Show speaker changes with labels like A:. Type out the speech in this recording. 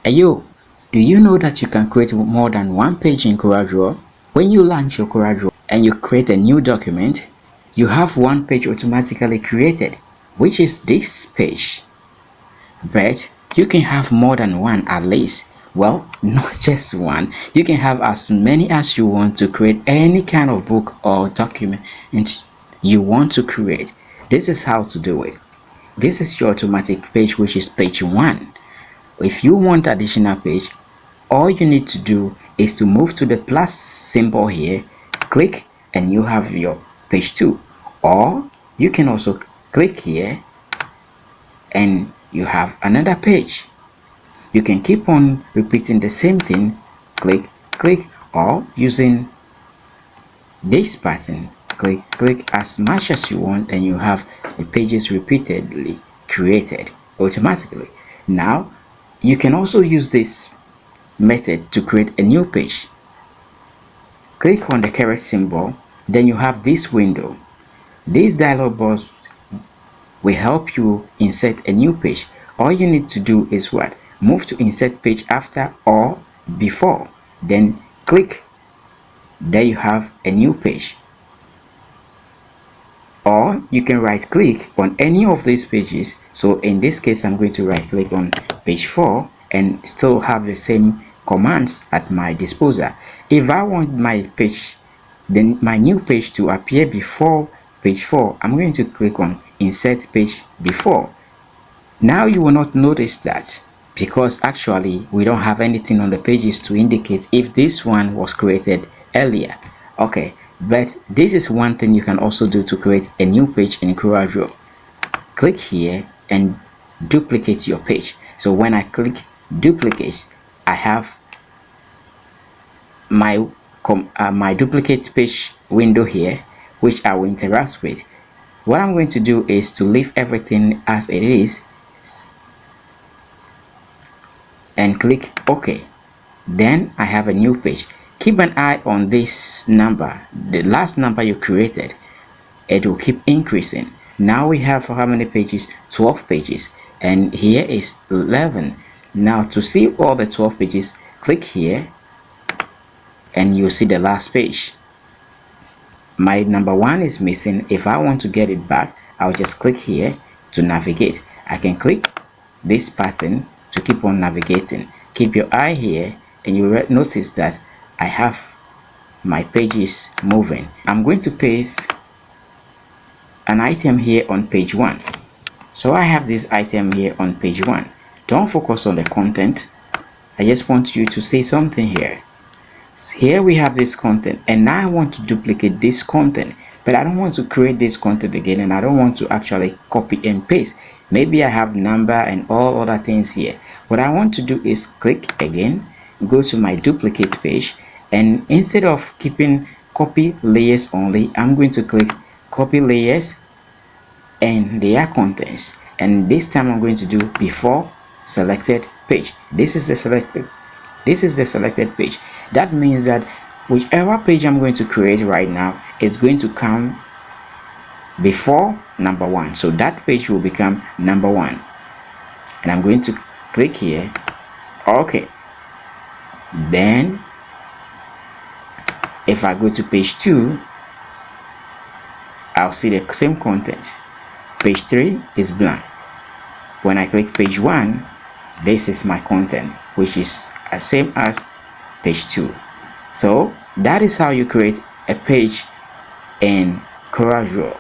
A: Hey yo, do you know that you can create more than one page in CorelDraw? When you launch your CorelDraw and you create a new document, you have one page automatically created, which is this page. But you can have more than one at least. Well, not just one. You can have as many as you want to create any kind of book or document you want to create. This is how to do it. This is your automatic page, which is page 1. If you want additional page, all you need to do is to move to the plus symbol here, click, and you have your page 2. Or you can also click here and you have another page. You can keep on repeating the same thing, click, click, or using this pattern, click, click as much as you want, and you have the pages repeatedly created automatically. Now you can also use this method to create a new page. Click on the caret symbol, then you have this window. This dialog box will help you insert a new page. All you need to do is what? Move to insert page after or before, then click. There you have a new page. Or you can right click on any of these pages. So in this case, I'm going to right click on page 4 and still have the same commands at my disposal. If I want my page, then my new page to appear before page 4, I'm going to click on insert page before. Now you will not notice that because actually we don't have anything on the pages to indicate if this one was created earlier. Okay, but this is one thing you can also do to create a new page in CorelDraw. Click here and duplicate your page. So when I click duplicate, I have my duplicate page window here, which I will interact with. What I'm going to do is to leave everything as it is and click OK. Then I have a new page. Keep an eye on this number, the last number you created. It will keep increasing. Now we have how many pages? 12 pages, and here is 11. Now to see all the 12 pages, click here and you'll see the last page. My number 1 is missing. If I want to get it back, I'll just click here to navigate. I can click this pattern to keep on navigating. Keep your eye here and you will notice that I have my pages moving. I'm going to paste an item here on page 1. So I have this item here on page 1. Don't focus on the content. I just want you to say something here. Here we have this content, and now I want to duplicate this content, but I don't want to create this content again, and I don't want to actually copy and paste. Maybe I have number and all other things here. What I want to do is click again, go to my duplicate page, and instead of keeping copy layers only, I'm going to click copy layers and their contents, and this time I'm going to do before selected page. This is the selected page. That means that whichever page I'm going to create right now is going to come before number 1. So that page will become number 1, and I'm going to click here. Okay, then if I go to page 2, I'll see the same content. Page 3 is blank. When I click page 1, this is my content, which is the same as page 2. So that is how you create a page in CorelDraw.